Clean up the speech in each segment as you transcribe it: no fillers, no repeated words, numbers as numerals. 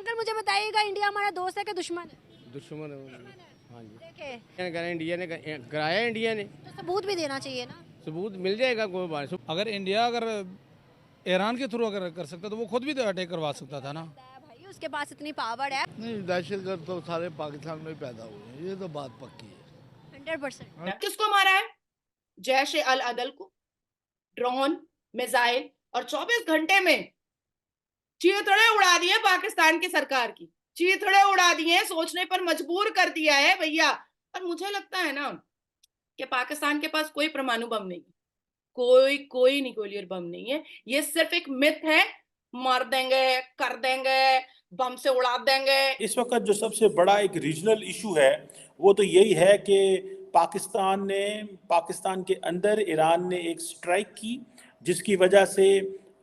Uncle मुझे बताइएगा, India हमारा दोस्त है कि दुश्मन है? दुश्मन है वो। हाँ जी। देखे इंडिया ने कराया, इंडिया ने तो सबूत भी देना चाहिए ना। सबूत मिल जाएगा कोई बात। अगर इंडिया अगर ईरान के थ्रू अगर कर सकता तो वो खुद भी तो अटैक करवा सकता था ना। भाई उसके पास इतनी पावर है। नहीं, दहशतगर्द तो सारे पाकिस्तान में पैदा हुए हैं, ये तो बात पक्की है। 100%। किसको मारा है? जैश ए अल अदल को, ड्रोन, मिसाइल, और 24 घंटे में चीथड़े उड़ा दिए पाकिस्तान की सरकार की, चीथड़े उड़ा दिए, सोचने पर मजबूर कर दिया है भैया। और मुझे लगता है ना कि पाकिस्तान के पास कोई परमाणु बम नहीं है, कोई न्यूक्लियर बम नहीं है, ये सिर्फ एक मिथ है। मार देंगे, कर देंगे, बम से उड़ा देंगे। इस वक्त जो सबसे बड़ा एक रीजनल इशू है वो तो यही है कि पाकिस्तान के अंदर ईरान ने एक स्ट्राइक की, जिसकी वजह से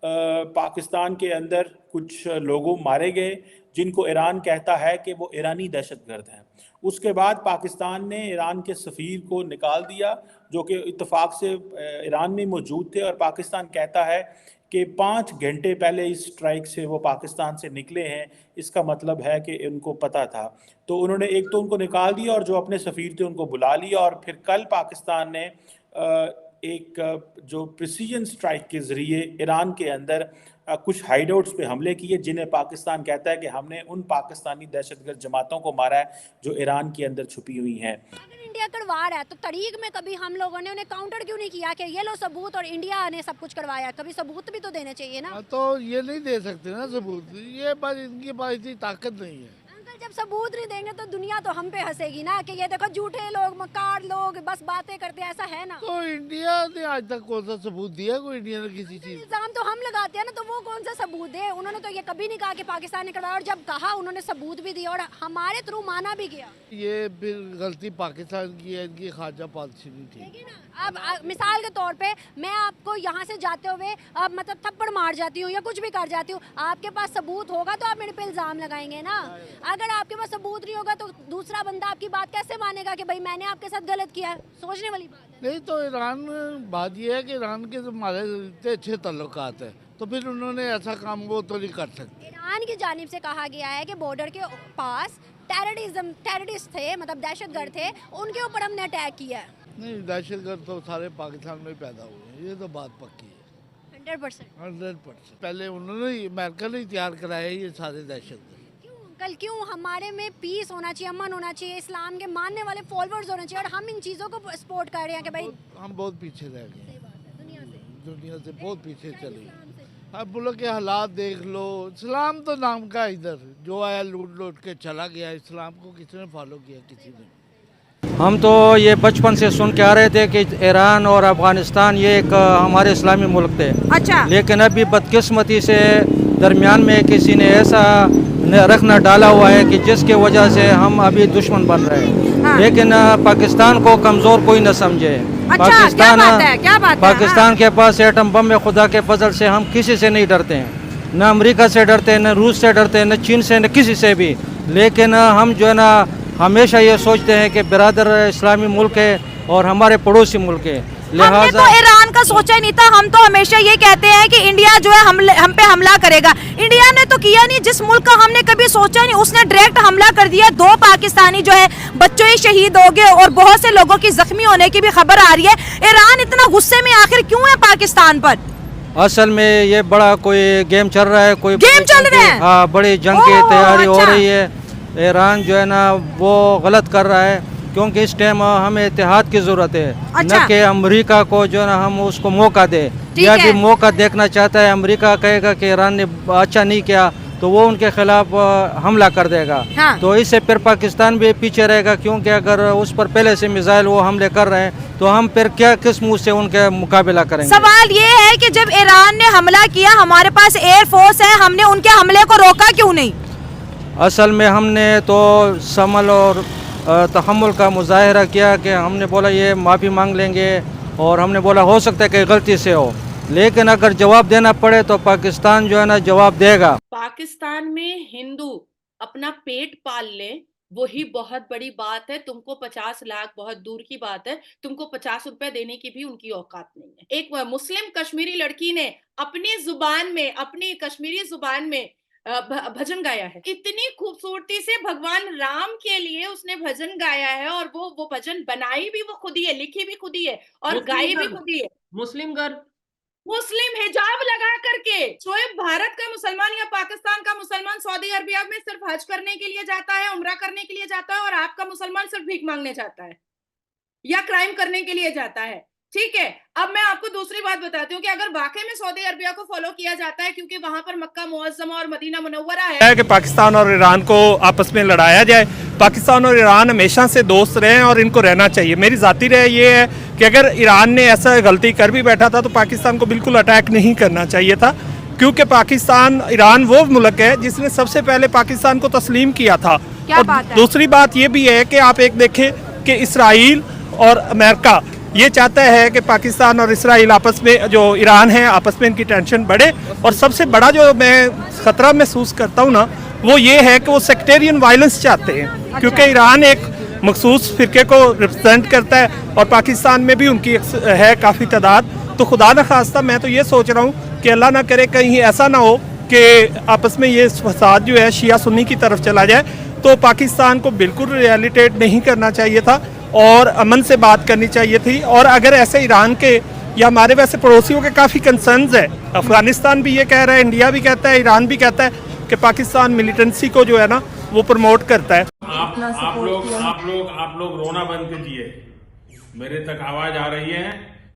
पाकिस्तान के अंदर कुछ लोगों मारे गए जिनको ईरान कहता है कि वो ईरानी दहशतगर्द हैं। उसके बाद पाकिस्तान ने ईरान के सफ़ीर को निकाल दिया, जो कि इत्तेफाक से ईरान में मौजूद थे, और पाकिस्तान कहता है कि 5 घंटे पहले इस स्ट्राइक से वो पाकिस्तान से निकले हैं। इसका मतलब है कि उनको पता था। तो उन्होंने एक तो उनको निकाल दिया और जो अपने सफ़ीर थे उनको बुला लिया, और फिर कल पाकिस्तान ने एक जो प्रिसीजन स्ट्राइक के ज़रिए ईरान के अंदर कुछ हाइडआउट्स पे हमले किए, जिन्हें पाकिस्तान कहता है कि हमने उन पाकिस्तानी दहशतगर्द जमातों को मारा है जो ईरान के अंदर छुपी हुई हैं। अगर इंडिया करवा रहा है तो तारीख में कभी हम लोगों ने उन्हें काउंटर क्यों नहीं किया कि ये लो सबूत, और इंडिया ने सब कुछ करवाया? कभी सबूत भी तो देने चाहिए ना। तो ये नहीं दे सकते ना सबूत, ये बात इनके पास इतनी ताकत नहीं है। अंकल जब सबूत नहीं देंगे तो दुनिया तो हम पे हंसेगी ना कि ये देखो झूठे लोग, मक्कार लोग, बस बातें करते हैं, ऐसा है ना। तो इंडिया ने आज तक कौन सा सबूत दिया कोई इंडिया ने किसी चीज? इल्जाम तो हम लगाते हैं ना, तो वो कौन सा सबूत दे? उन्होंने तो ये कभी नहीं कहा कि पाकिस्तान ने करवाया, और जब कहा उन्होंने सबूत भी दिया और हमारे थ्रू माना भी गया। ये फिर गलती पाकिस्तान की है, इनकी खारजा पॉलिसी नहीं थी। देखिए ना, अब मिसाल के तौर पे मैं आपको यहाँ से जाते हुए अब मतलब थप्पड़ मार जाती हूँ या कुछ भी कर जाती हूँ, आपके पास सबूत होगा तो आप मेरे पे इल्जाम लगाएंगे ना। अगर आपके पास सबूत नहीं होगा तो दूसरा बंदा आपकी बात कैसे मानेगा कि भाई मैंने आपके साथ गलत किया है? सोचने वाली बात है। नहीं तो ईरान, बात ये है कि ईरान के हमारे इतने अच्छे ताल्लुकात हैं, तो फिर उन्होंने ऐसा काम वो तो नहीं कर सकते। ईरान की जानिब से कहा गया है कि बॉर्डर के पास टेररिस्ट थे, मतलब दहशतगर्द थे, उनके ऊपर हमने अटैक किया है। नहीं, दहशतगर्द तो सारे पाकिस्तान में पैदा हुए हैं, ये तो बात पक्की है। 100%। पहले उन्होंने अमेरिका ने तैयार कराया ये सारे दहशतगर्द। क्यों अंकल, क्यों? हमारे में पीस होना चाहिए, अमन होना चाहिए, इस्लाम के मानने वाले फॉलोअर्स होने चाहिए, और हम इन चीज़ों को सपोर्ट कर रहे हैं कि भाई हम बहुत पीछे रह गए, सही बात है, दुनिया से बहुत पीछे चले गए। अब मुल्क के हालात देख लो, इस्लाम तो नाम का इधर जो आया लूट लूट के चला गया। इस्लाम को किसने फॉलो किया? किसी ने। हम तो ये बचपन से सुन के आ रहे थे कि ईरान और अफगानिस्तान ये एक हमारे इस्लामी मुल्क थे। अच्छा। लेकिन अभी बदकिस्मती से दरमियान में किसी ने ऐसा रखना डाला हुआ है कि जिसके वजह से हम अभी दुश्मन बन रहे हैं। हाँ। लेकिन पाकिस्तान को कमज़ोर कोई न समझे। अच्छा, पाकिस्तान क्या बात है? पाकिस्तान हाँ। के पास एटम बम में खुदा के फजल से हम किसी से नहीं डरते हैं, न अमेरिका से डरते हैं, न रूस से डरते हैं, न चीन से, न किसी से भी। लेकिन हम जो है ना हमेशा ये सोचते हैं कि बिरादर इस्लामी मुल्क है और हमारे पड़ोसी मुल्क है, हमने तो ईरान का सोचा ही नहीं था। हम तो हमेशा ये कहते हैं कि इंडिया जो है हम पे हमला करेगा। इंडिया ने तो किया नहीं। जिस मुल्क का हमने कभी सोचा नहीं उसने डायरेक्ट हमला कर दिया। 2 पाकिस्तानी जो है बच्चों ही शहीद हो गए और बहुत से लोगों की जख्मी होने की भी खबर आ रही है। ईरान इतना गुस्से में आखिर क्यों है पाकिस्तान पर? असल में ये बड़ा कोई गेम चल रहा है, कोई गेम चल रहे हैं। हाँ, बड़ी जंग की तैयारी हो अच्छा। रही है। ईरान जो है ना वो गलत कर रहा है, क्योंकि इस टाइम हमें इत्तेहाद की ज़रूरत है। अच्छा। न कि अमेरिका को जो है ना हम उसको मौका दे, या भी मौका देखना चाहता है। अमेरिका कहेगा कि ईरान ने अच्छा नहीं किया तो वो उनके खिलाफ हमला कर देगा। हाँ। तो इससे फिर पाकिस्तान भी पीछे रहेगा, क्योंकि अगर उस पर पहले से मिसाइल वो हमले कर रहे हैं तो हम फिर क्या किस मुंह से उनके मुकाबला करेंगे? सवाल ये है कि जब ईरान ने हमला किया, हमारे पास एयरफोर्स है, हमने उनके हमले को रोका क्यों नहीं? असल में हमने तो समल और तहम्मुल का मुजाहरा किया कि हमने बोला ये माफ़ी मांग लेंगे, और हमने बोला हो सकता है कि गलती से हो, लेकिन अगर जवाब देना पड़े तो पाकिस्तान जो है ना जवाब देगा। पाकिस्तान में हिंदू अपना पेट पाल ले वही बहुत बड़ी बात है। तुमको 50 लाख बहुत दूर की बात है, तुमको 50 रुपए देने की भी उनकी औकात नहीं है। एक मुस्लिम कश्मीरी लड़की ने अपनी जुबान में, अपनी कश्मीरी जुबान में भजन गाया है। इतनी खूबसूरती से भगवान राम के लिए उसने भजन गाया है, और वो भजन बनाई भी वो खुद ही है, लिखी भी खुद ही है, और गाई भी खुद ही है। मुस्लिम गर्ल, मुस्लिम हिजाब लगा करके। शोएब भारत का मुसलमान या पाकिस्तान का मुसलमान सऊदी अरबिया में सिर्फ हज करने के लिए जाता है, उम्रा करने के लिए जाता है, और आपका मुसलमान सिर्फ भीख मांगने जाता है या क्राइम करने के लिए जाता है। ठीक है, अब मैं आपको दूसरी बात बताती हूँ कि अगर वाकई में सऊदी अरबिया को फॉलो किया जाता है, क्योंकि वहां पर मक्का मुअज्जमा और मदीना मुनव्वरा है कि पाकिस्तान और ईरान को आपस में लड़ाया जाए। पाकिस्तान और ईरान हमेशा से दोस्त रहे हैं और इनको रहना चाहिए। मेरी ज़ाती राय ये है कि अगर ईरान ने ऐसा गलती कर भी बैठा था तो पाकिस्तान को बिल्कुल अटैक नहीं करना चाहिए था, क्योंकि पाकिस्तान ईरान वो मुल्क है जिसने सबसे पहले पाकिस्तान को तस्लीम किया था। क्या बात है? दूसरी बात ये भी है कि आप एक देखें कि इसराइल और अमेरिका ये चाहता है कि पाकिस्तान और इसराइल आपस में, जो ईरान है, आपस में इनकी टेंशन बढ़े। और सबसे बड़ा जो मैं ख़तरा महसूस करता हूँ ना, वो ये है कि वो सेक्टेरियन वायलेंस चाहते हैं, क्योंकि ईरान एक मखसूस फ़िरके को रिप्रेजेंट करता है और पाकिस्तान में भी उनकी है काफ़ी तादाद। तो खुदा न खास्ता मैं तो ये सोच रहा हूँ कि अल्लाह ना करे कहीं ऐसा ना हो कि आपस में ये फसाद जो है शिया सुन्नी की तरफ चला जाए। तो पाकिस्तान को बिल्कुल रियलिटेट नहीं करना चाहिए था और अमन से बात करनी चाहिए थी। और अगर ऐसे ईरान के या हमारे वैसे पड़ोसियों के काफ़ी कंसर्न्स है, अफगानिस्तान भी ये कह रहा है, इंडिया भी कहता है, ईरान भी कहता है कि पाकिस्तान मिलिटेंसी को जो है ना वो प्रमोट करता है। आप लोग रोना बंद कीजिए, मेरे तक आवाज़ आ रही है।